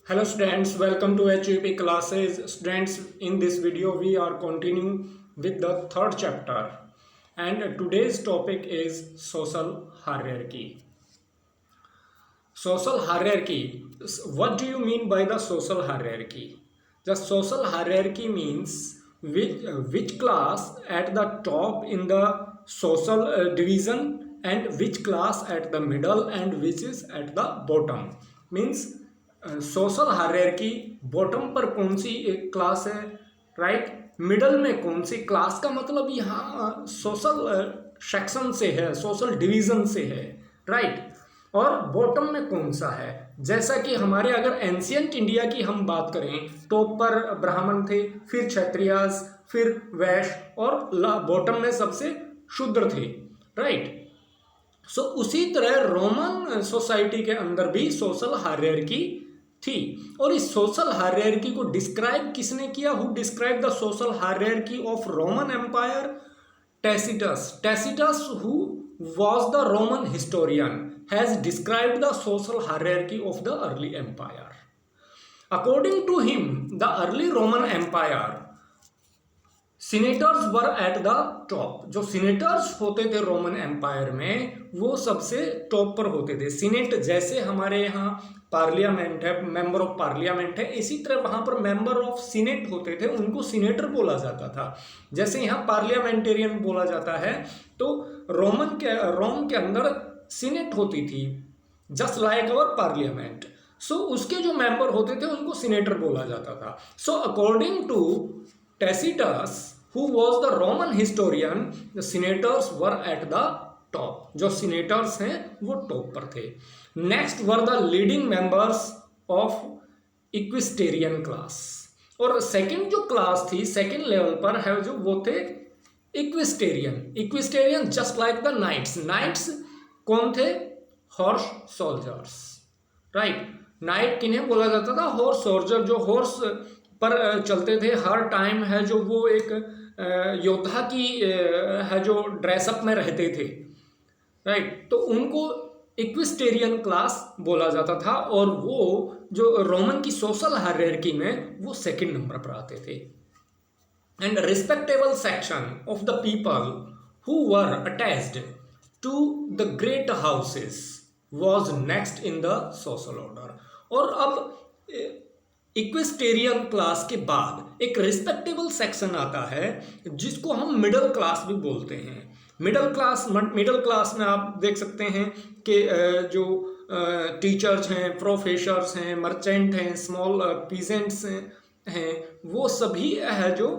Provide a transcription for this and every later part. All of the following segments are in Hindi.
Hello students, welcome to HUP classes. Students, in this video we are continuing with the third chapter and today's topic is social hierarchy. Social hierarchy. What do you mean by the social hierarchy? The social hierarchy means which class at the top in the social division and which class at the middle and which is at the bottom. Means social hierarchy bottom पर कौन सी एक क्लास है, राइट, मिडल में कौन सी क्लास का मतलब यहाँ सोशल सेक्शन से है, सोशल डिवीजन से है, राइट, और बॉटम में कौन सा है। जैसा कि हमारे अगर एंशियंट इंडिया की हम बात करें, टॉप पर ब्राह्मण थे, फिर क्षत्रियास, फिर वैश्य और बॉटम में सबसे शूद्र थे, राइट। सो उसी तरह रोमन सोसाइटी के अंदर भी सोशल हायरार्की थी और इस सोशल हायरार्की को डिस्क्राइब किसने किया? Who describe the social hierarchy of Roman empire? Tacitus. Tacitus who was the Roman historian has described the social hierarchy of the early empire. According to him the early Roman empire senators were at the top. जो सीनेटर्स होते थे रोमन एम्पायर में वो सबसे टॉप पर होते थे। सीनेट जैसे हमारे यहाँ पार्लियामेंट है, मेंबर ऑफ पार्लियामेंट है, इसी तरह वहाँ पर मेंबर ऑफ सीनेट होते थे, उनको सीनेटर बोला जाता था। जैसे यहाँ पार्लियामेंटेरियन बोला जाता है तो रोम के अंदर सीनेट होती थी, जस्ट लाइक अवर पार्लियामेंट। सो उसके जो मेंबर होते थे उनको सीनेटर बोला जाता था। So according to Tacitus, who was the Roman historian, the senators were at the top. जो senators हैं वो टॉप पर थे। Next were the leading members of equestrian class। और सेकंड जो क्लास थी, सेकंड लेवल पर है जो वो थे equestrian. Equestrian just like the knights. Knights कौन थे? Horse soldiers, right. नाइट किन्हें बोला जाता था? हॉर्स सोल्जर, जो हॉर्स पर चलते थे हर टाइम, है जो वो एक योद्धा की है जो ड्रेसअप में रहते थे, राइट। तो उनको इक्विस्टेरियन क्लास बोला जाता था और वो जो रोमन की सोशल हायरार्की में वो सेकंड नंबर पर आते थे। And respectable section of the people who were attached to the great houses was next in the social order. और अब इक्विस्टेरियन क्लास के बाद एक रिस्पेक्टेबल सेक्शन आता है जिसको हम मिडिल क्लास भी बोलते हैं। मिडिल क्लास में आप देख सकते हैं कि जो टीचर्स हैं, प्रोफेसर्स हैं, मर्चेंट हैं, स्मॉल पीजेंट्स हैं, वो सभी है जो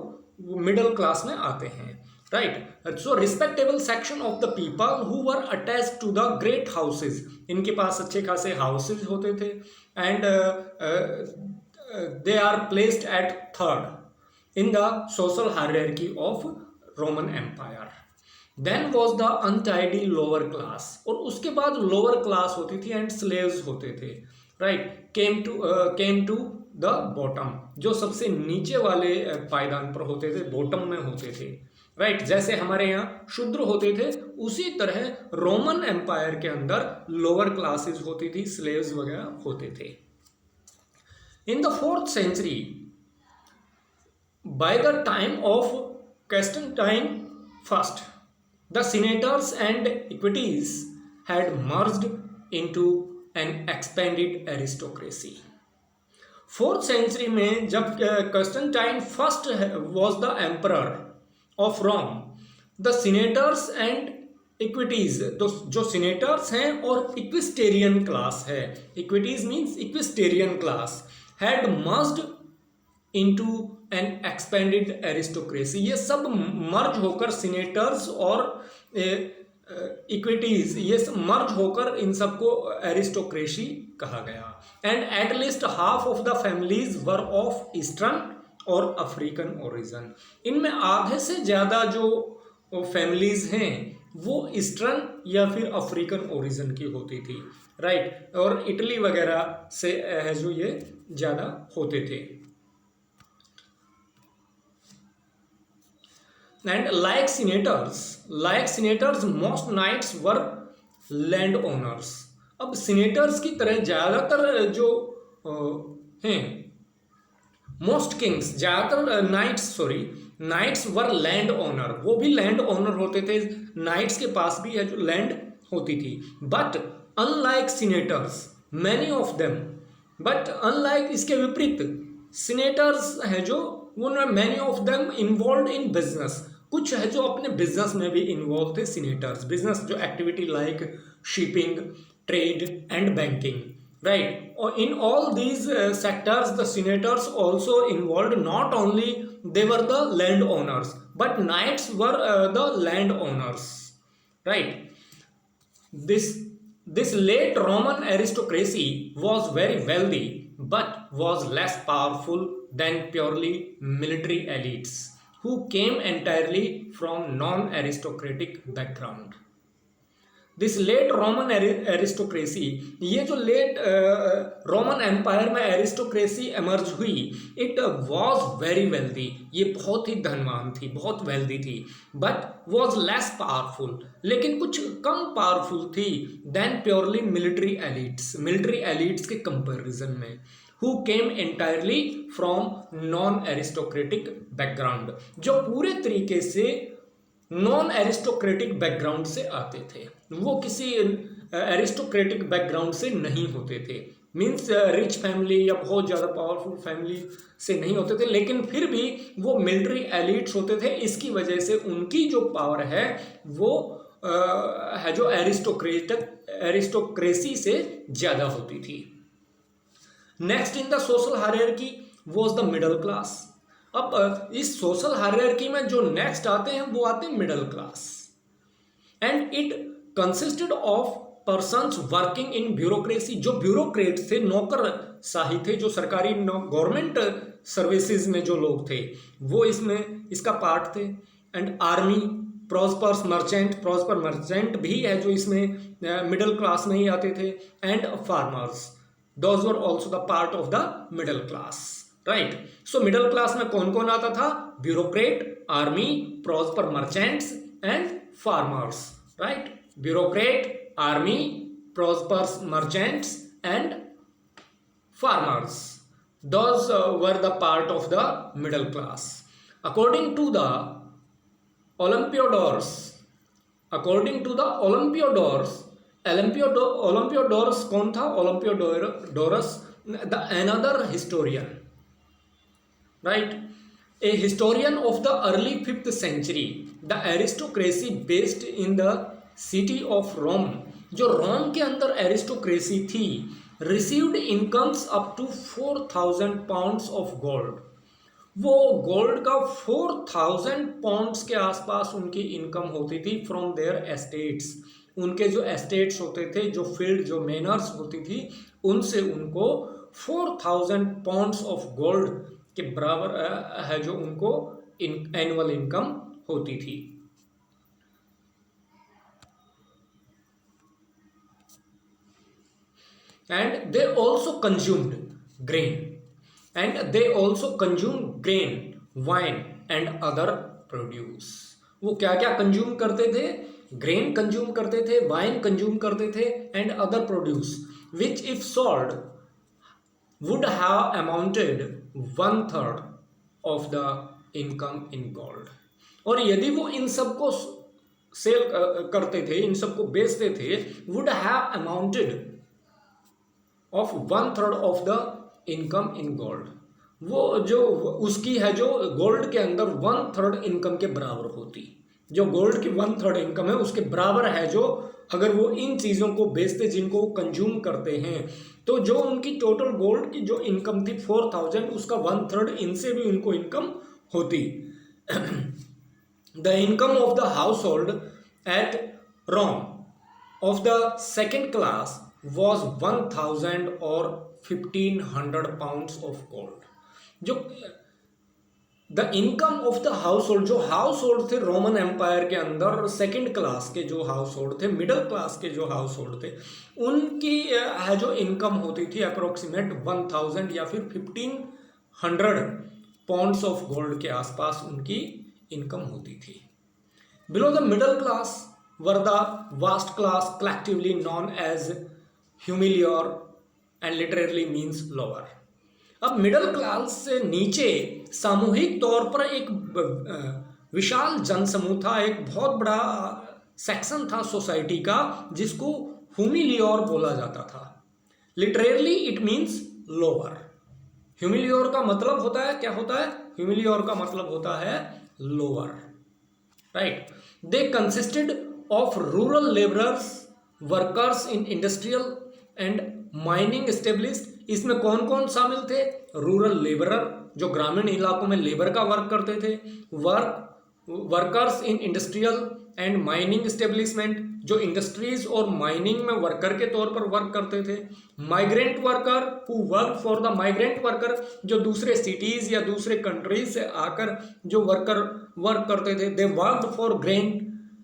मिडिल क्लास में आते हैं, right. So respectable section of the people who were attached to the great houses. इनके पास अच्छे खासे हाउसेज होते थे and they are placed at third in the social hierarchy of Roman Empire. Then was the untidy lower class। और उसके बाद lower class होती थी and slaves होते थे, right, came to the bottom। जो सबसे नीचे वाले पायदान पर होते थे, bottom में होते थे, राइट। जैसे हमारे यहाँ शूद्र होते थे उसी तरह रोमन एम्पायर के अंदर लोअर क्लासेस होती थी, स्लेव्स वगैरह होते थे। In the 4th century, by the time of Constantine I, the senators and equites had merged into an expanded aristocracy। 4th century में जब Constantine I was the emperor of Rome, the senators and equites, तो जो सीनेटर्स हैं और इक्विस्टेरियन क्लास है, equites means equestrian class, had merged into an expanded aristocracy. ये सब मर्ज होकर सीनेटर्स और इक्विटीज ये सब मर्ज होकर इन सबको एरिस्टोक्रेसी कहा गया। And at least half of the families were of eastern और अफ्रीकन ओरिजिन। इनमें आधे से ज़्यादा जो फैमिलीज हैं वो ईस्टर्न या फिर अफ्रीकन ओरिजिन की होती थी, राइट। और इटली वगैरह से है जो ये ज़्यादा होते थे। And like senators most knights were land owners. अब सीनेटर्स की तरह ज़्यादातर जो हैं। मोस्ट किंग्स, ज़्यादातर नाइट्स वर लैंड ओनर, वो भी लैंड ओनर होते थे, नाइट्स के पास भी है जो लैंड होती थी। But unlike senators many of them, but unlike इसके विपरीत सीनेटर्स है जो वो many of them involve in business, कुछ है जो अपने बिजनेस में भी इन्वॉल्व थे सीनेटर्स, बिजनेस जो activity like shipping, trade and banking, right? Or in all these sectors the senators also involved, not only they were the landowners but knights were the landowners, right? This late Roman aristocracy was very wealthy but was less powerful than purely military elites who came entirely from non-aristocratic background. This late Roman aristocracy, ये जो लेट रोमन एम्पायर में एरिस्टोक्रेसी एमर्ज हुई, इट वॉज वेरी वेल्दी, ये बहुत ही धनवान थी, बहुत वेल्दी थी, बट वॉज लेस पावरफुल, लेकिन कुछ कम पावरफुल थी देन प्योरली मिलिट्री एलिट्स के कंपेरिजन में, who came entirely from non aristocratic background, जो पूरे तरीके से नॉन एरिस्टोक्रेटिक बैकग्राउंड से आते थे, वो किसी एरिस्टोक्रेटिक बैकग्राउंड से नहीं होते थे, मीन्स रिच फैमिली या बहुत ज़्यादा पावरफुल फैमिली से नहीं होते थे, लेकिन फिर भी वो मिलिट्री एलिट्स होते थे, इसकी वजह से उनकी जो पावर है वो है जो एरिस्टोक्रेसी से ज़्यादा होती थी। Next in the social hierarchy was the middle class. अब इस सोशल हायरार्की में जो नेक्स्ट आते हैं वो आते हैं middle class, and it consisted of persons working in bureaucracy, जो ब्यूरोक्रेट थे, नौकरशाही थे, जो सरकारी गवर्नमेंट सर्विसेज में जो लोग थे वो इसमें इसका पार्ट थे, एंड आर्मी, प्रॉस्पर्स मर्चेंट भी है जो इसमें मिडिल क्लास में ही आते थे, and farmers, those were also the part of the middle class, right? So middle class में कौन कौन आता था? Bureaucrat, army, prosper merchants and farmers, right? Bureaucrat, army, prospers merchants and farmers, those were the part of the middle class. According to the Olympiodors, Olympiodorus कौन था? Olympiodorus, the another historian, right? A historian of the early 5th century. The aristocracy based in the city of Rome, जो रोम के अंदर एरिस्टोक्रेसी थी, received incomes up to 4000 pounds of gold, वो गोल्ड का 4000 पाउंड्स के आसपास उनकी इनकम होती थी फ्रॉम देयर एस्टेट्स, उनके जो एस्टेट्स होते थे, जो फील्ड, जो मैनर्स होती थी, उनसे उनको 4000 पाउंड्स ऑफ गोल्ड के बराबर है जो उनको एनुअल इनकम होती थी। And they also consumed grain, wine and other produce. वो क्या क्या कंज्यूम करते थे? ग्रेन कंज्यूम करते थे, वाइन कंज्यूम करते थे, and other produce which if sold would have amounted 1/3 of the income in gold. और यदि वो इन सबको सेल करते थे, इन सबको बेचते थे, would have amounted of 1/3 of the income in gold, वो जो उसकी है जो गोल्ड के अंदर 1/3 इनकम के बराबर होती, जो गोल्ड की 1/3 इनकम है उसके बराबर है जो अगर वो इन चीज़ों को बेचते, जिनको कंज्यूम करते हैं, तो जो उनकी टोटल गोल्ड की जो इनकम थी 4000, उसका 1/3 इनसे भी उनको इनकम होती। The income of the household at Rome of the second class was 1000 or 1500 pounds of gold। जो the income of the household, जो हाउस होल्ड थे रोमन एम्पायर के अंदर, सेकंड क्लास के जो हाउस होल्ड थे, मिडिल क्लास के जो हाउस होल्ड थे, उनकी है जो इनकम होती थी अप्रोक्सीमेट 1000 या फिर 1500 पाउंड्स ऑफ गोल्ड के आसपास उनकी इनकम होती थी। Below the middle class were the vast class collectively known as humilior and literally means lower। अब मिडिल क्लास से नीचे सामूहिक तौर पर एक विशाल जनसमूह था, एक बहुत बड़ा सेक्शन था सोसाइटी का, जिसको ह्यूमिलियोर बोला जाता था। लिटरेरली इट मीन्स लोअर। ह्यूमिलियोर का मतलब होता है, क्या होता है? ह्यूमिलियोर का मतलब होता है lower, right. They consisted of rural labourers, workers in industrial and mining established. इसमें कौन कौन शामिल थे? रूरल लेबरर, जो ग्रामीण इलाकों में लेबर का वर्क करते थे, workers in industrial and mining establishment, जो इंडस्ट्रीज और माइनिंग में वर्कर के तौर पर वर्क करते थे, migrant worker who work for the migrant worker, जो दूसरे सिटीज या दूसरे कंट्रीज से आकर जो वर्कर वर्क करते थे, they worked for grain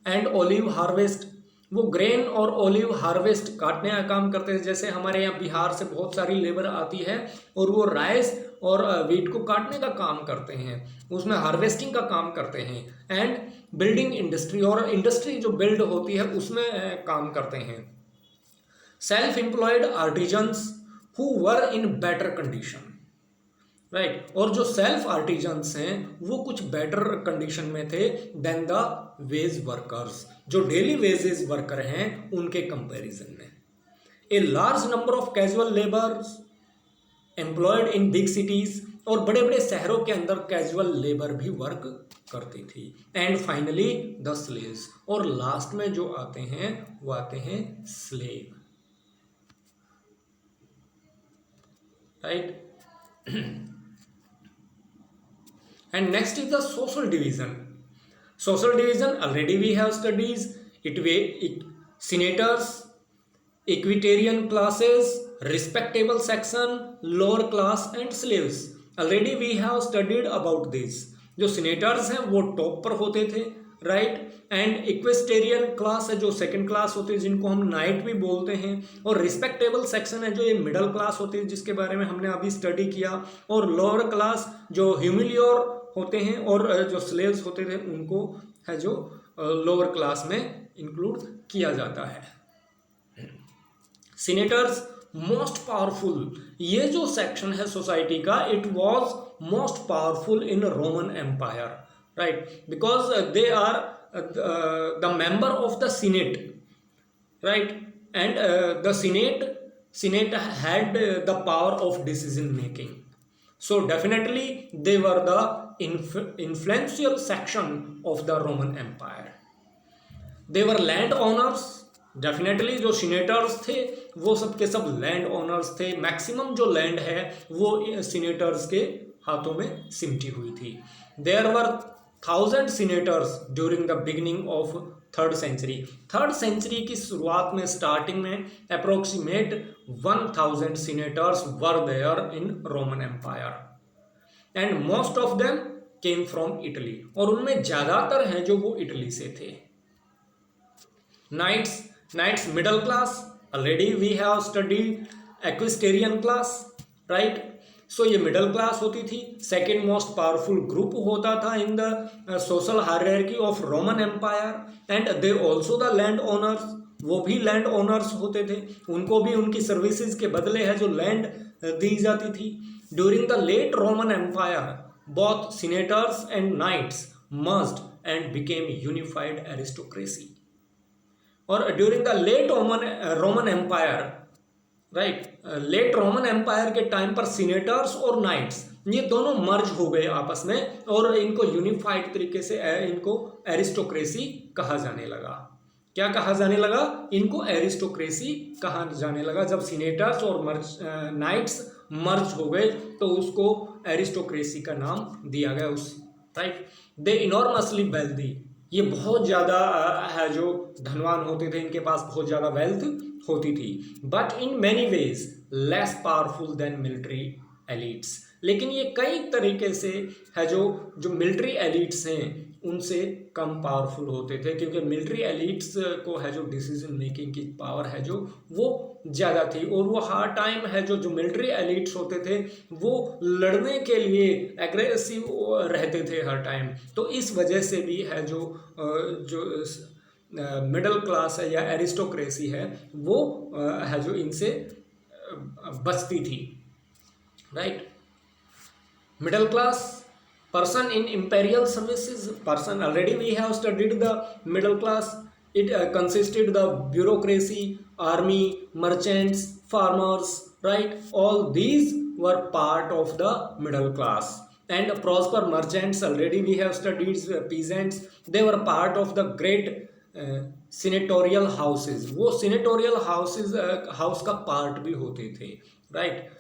and olive harvest, वो ग्रेन और ओलिव हार्वेस्ट काटने का काम करते थे। जैसे हमारे यहाँ बिहार से बहुत सारी लेबर आती है और वो राइस और वीट को काटने का काम करते हैं, उसमें हार्वेस्टिंग का काम करते हैं। एंड बिल्डिंग इंडस्ट्री, और इंडस्ट्री जो बिल्ड होती है उसमें काम करते हैं। Self employed artisans who were in better condition, right. और जो सेल्फ आर्टिजन्स हैं वो कुछ बेटर कंडीशन में थे देन द वेज वर्कर्स, जो डेली वेजेस वर्कर हैं उनके कंपैरिजन में। A large number of casual labours employed in big cities, और बड़े बड़े शहरों के अंदर कैजुअल लेबर भी वर्क करती थी। एंड फाइनली द स्लेव्स, और लास्ट में जो आते हैं वो आते हैं slave, right. And next is the social division. Social division already we have studies. It senators, equitarian classes, respectable section, lower class and slaves. Already we have studied about this. जो senators हैं वो टॉप पर होते थे, राइट। एंड इक्वेस्टेरियन क्लास है जो सेकंड क्लास होती है, जिनको हम नाइट भी बोलते हैं। और रिस्पेक्टेबल सेक्शन है जो ये मिडिल क्लास होती है, जिसके बारे में हमने अभी स्टडी किया। और लोअर क्लास जो ह्यूमिलियोर होते हैं और जो स्लेव्स होते थे उनको है जो लोअर क्लास में इंक्लूड किया जाता है। सीनेटर्स मोस्ट पावरफुल, ये जो सेक्शन है सोसाइटी का, it was most powerful in Roman empire, right, because they are the member of the senate, right, and the senate had the power of decision making, so definitely they were the influential section of the Roman Empire. They were land owners, definitely जो सीनेटर्स थे वो सब के सब लैंड ओनर्स थे। मैक्सिमम जो लैंड है वो सीनेटर्स के हाथों में सिमटी हुई थी। There were 1000 senators during the beginning of 3rd century. 3rd century की शुरुआत में, स्टार्टिंग में approximate 1000 senators were there in Roman empire and most of them came from Italy, और उनमें ज़्यादातर हैं जो वो इटली से थे। Knights middle class, already we have studied equestrian class, right, so ये middle class होती थी। second most powerful group होता था in the social hierarchy of Roman Empire, and they also the land owners, वो भी लैंड ओनर्स होते थे, उनको भी उनकी सर्विसेज के बदले है जो लैंड दी जाती थी। During the late Roman Empire both senators and knights merged and became unified aristocracy. और during the late Roman Empire, right, late Roman empire के टाइम पर सीनेटर्स और नाइट्स ये दोनों मर्ज हो गए आपस में, और इनको यूनिफाइड तरीके से इनको एरिस्टोक्रेसी कहा जाने लगा। क्या कहा जाने लगा? इनको एरिस्टोक्रेसी कहा जाने लगा। जब सीनेटर्स और नाइट्स मर्ज हो गए तो उसको एरिस्टोक्रेसी का नाम दिया गया उस, राइट। दे इनॉर्मसली वेल्दी, ये बहुत ज़्यादा है जो धनवान होते थे, इनके पास बहुत ज़्यादा वेल्थ होती थी। But in many ways less powerful than military elites, लेकिन ये कई तरीके से है जो मिलिट्री एलिट्स हैं उनसे कम पावरफुल होते थे, क्योंकि मिलिट्री एलिट्स को है जो डिसीजन मेकिंग की पावर है जो वो ज़्यादा थी, और वो हर टाइम है जो मिलिट्री एलिट्स होते थे वो लड़ने के लिए एग्रेसिव रहते थे हर टाइम। तो इस वजह से भी है जो मिडिल क्लास है या एरिस्टोक्रेसी है वो है जो इनसे बचती थी, right. Middle class, person in imperial services, person already we have studied the middle class. It consisted the bureaucracy, army, merchants, farmers, right? All these were part of the middle class. And prosper merchants already we have studied, peasants, they were part of the great senatorial houses. वो senatorial houses house का part भी होते थे, right?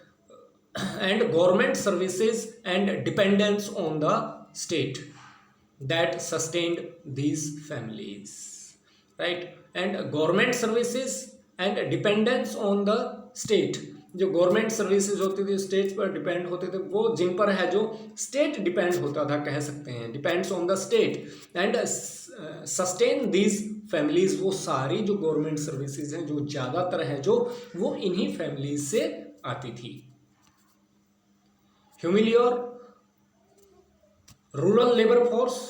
And government services and dependence on the state that sustained these families, right? And government services and dependence on the state, जो गवर्नमेंट सर्विसेज होती थी स्टेट पर डिपेंड होते थे, वो जिन पर है जो स्टेट डिपेंड होता था, कह सकते हैं depends on the state and sustain these families, वो सारी जो गवर्नमेंट सर्विसेज हैं जो ज़्यादातर है जो वो इन्हीं फैमिलीज से आती थी. Humilior, rural labor force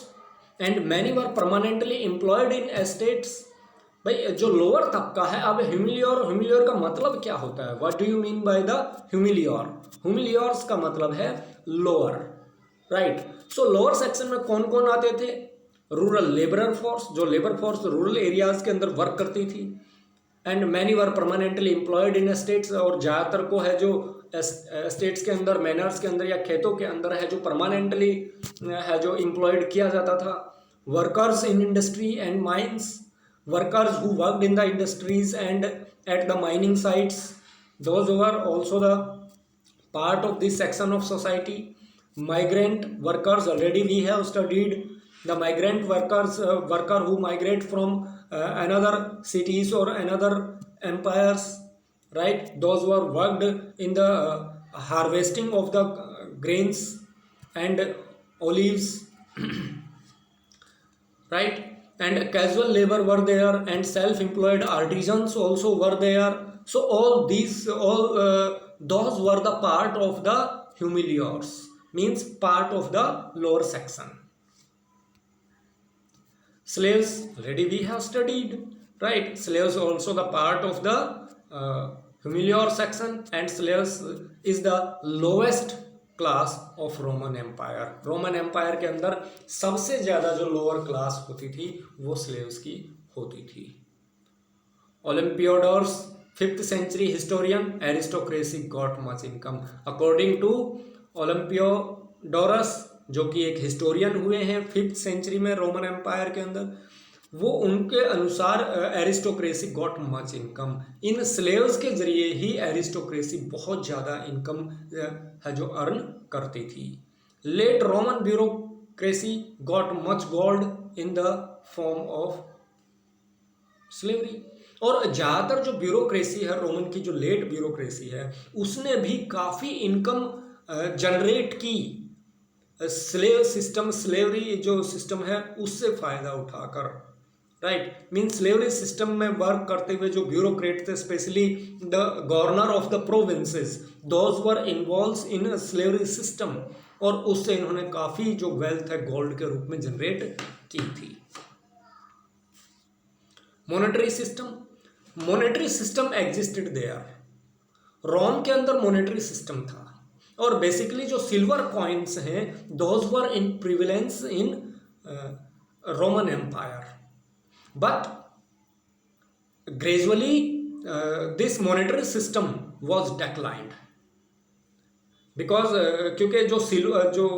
and many were permanently employed in estates. भाई जो लोअर तबका है, अब ह्यूमिलियोर का मतलब क्या होता है? What do you mean by the humilior? Humiliores का मतलब है lower, right? So lower section में कौन कौन आते थे? रूरल लेबरर फोर्स, जो लेबर फोर्स रूरल एरियाज के अंदर वर्क करती थी. And many were permanently employed in states, और ज़्यादातर को है जो स्टेट्स के अंदर, मैनर्स के अंदर या खेतों के अंदर है जो परमानेंटली है जो एम्प्लॉयड किया जाता था. Workers in industry and mines, workers who worked in the industries and at the mining sites, those were also the part of this section of society. Migrant workers, already we have studied the migrant workers, worker who migrate from another cities or another empires, right? Those who are worked in the harvesting of the grains and olives, right? And casual labor were there and self-employed artisans also were there. So all these, those were the part of the humiliors, means part of the lower section. Slaves, already we have studied, right? Slaves also the part of the humilior section, and slaves is the lowest class of Roman empire. Roman empire के अंदर सबसे ज़्यादा जो लोअर क्लास होती थी वो स्लेव्स की होती थी. Olympiodorus, 5th century historian, aristocracy got much income. According to Olympiodorus, जो कि एक हिस्टोरियन हुए हैं 5th century में रोमन एम्पायर के अंदर, वो उनके अनुसार एरिस्टोक्रेसी गॉट मच इनकम. इन स्लेव्स के जरिए ही एरिस्टोक्रेसी बहुत ज़्यादा इनकम है जो अर्न करती थी. Late Roman bureaucracy got much gold in the form of slavery. और ज़्यादातर जो ब्यूरोक्रेसी है रोमन की, जो लेट ब्यूरोक्रेसी है, उसने भी काफ़ी इनकम जनरेट की स्लेव सिस्टम, स्लेवरी जो सिस्टम है उससे फ़ायदा उठाकर, राइट? मीन स्लेवरी सिस्टम में वर्क करते हुए जो ब्यूरोक्रेट थे, specially the governor of the provinces, those were involve in slavery system, और उससे इन्होंने काफ़ी जो वेल्थ है गोल्ड के रूप में जनरेट की थी. Monetary system, monetary system existed there. Rome के अंदर मॉनेटरी सिस्टम था, और बेसिकली जो सिल्वर कॉइन्स हैं those were in prevalence in Roman Empire. But gradually this monetary system was declined because क्योंकि जो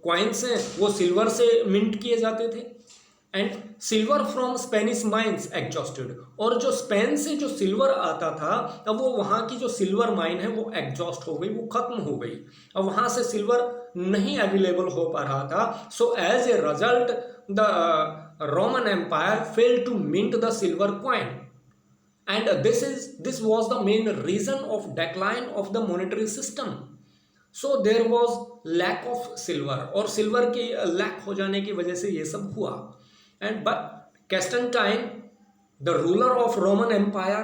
कॉइन्स हैं वो सिल्वर से मिंट किए जाते थे, and silver from Spanish mines exhausted. और जो स्पेन से जो सिल्वर आता था, अब वो वहाँ की जो सिल्वर माइन है वो एग्जॉस्ट हो गई, वो ख़त्म हो गई. अब वहाँ से सिल्वर नहीं अवेलेबल हो पा रहा था. So as a result the Roman Empire failed to mint the silver coin, and this was the main reason of decline of the monetary system. So there was lack of silver, और सिल्वर की लैक हो जाने की वजह से ये सब हुआ. And but Constantine, the ruler of Roman Empire,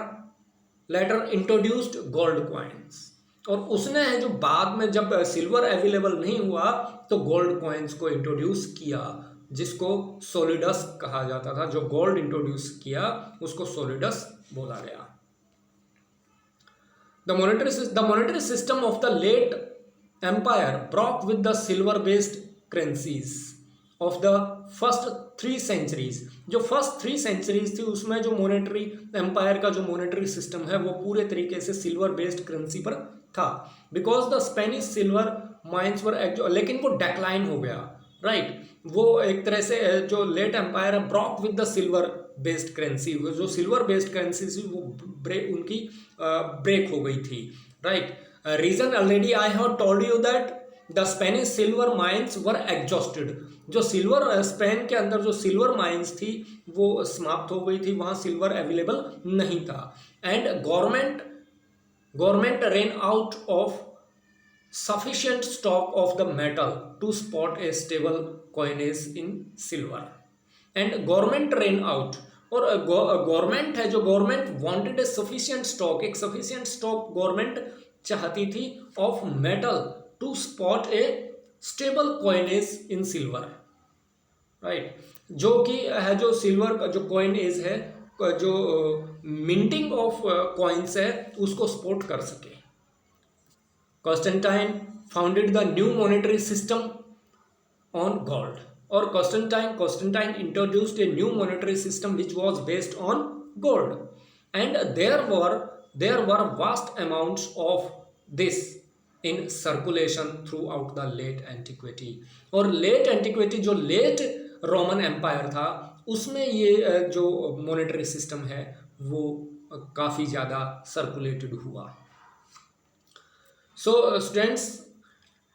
later introduced gold coins. और उसने है जो बाद में जब सिल्वर अवेलेबल नहीं हुआ तो गोल्ड कॉइन्स को इंट्रोड्यूस किया, जिसको सोलिडस कहा जाता था. जो गोल्ड इंट्रोड्यूस किया उसको सोलिडस बोला गया. The monetary system of the late empire broke with the silver based currencies of the first 3 centuries। जो फर्स्ट 3 centuries थी उसमें जो मॉनेटरी एम्पायर का जो मॉनेटरी सिस्टम है वो पूरे तरीके से सिल्वर बेस्ड करेंसी पर था। Because the Spanish silver mines were, लेकिन वो डेक्लाइन हो गया, राइट। वो एक तरह से जो लेट एम्पायर है broke with the silver based currency, जो सिल्वर बेस्ड करेंसी थी वो उनकी ब्रेक हो गई थी, right. Reason already I have told you that the Spanish silver mines were exhausted. जो सिल्वर स्पेन के अंदर जो सिल्वर माइंस थी वो समाप्त हो गई थी, वहाँ सिल्वर अवेलेबल नहीं था। And government rain out of sufficient stock of the metal to spot a stable coinage in silver। and government ran out, और गवर्नमेंट है जो government wanted a sufficient stock, एक सफिशिएंट स्टॉक गवर्नमेंट चाहती थी of metal to spot a stable coinage in silver, right. जो कि है जो सिल्वर का जो कॉइनेज है, जो मिंटिंग ऑफ कॉइन्स है उसको स्पॉट कर सके। Constantine founded the new monetary system on gold, or Constantine introduced a new monetary system which was based on gold, and there were vast amounts of this in circulation throughout the late antiquity। और late antiquity जो late रोमन एम्पायर था उसमें ये जो मॉनेटरी सिस्टम है वो काफ़ी ज़्यादा सर्कुलेटेड हुआ। सो स्टूडेंट्स,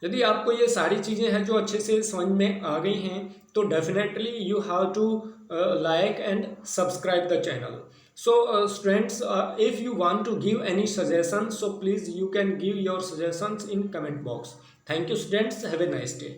यदि आपको ये सारी चीज़ें हैं जो अच्छे से समझ में आ गई हैं तो definitely you have to like and subscribe the channel. So students, if you want to give any suggestions, so please you can give your suggestions in comment box. Thank you students, have a nice day.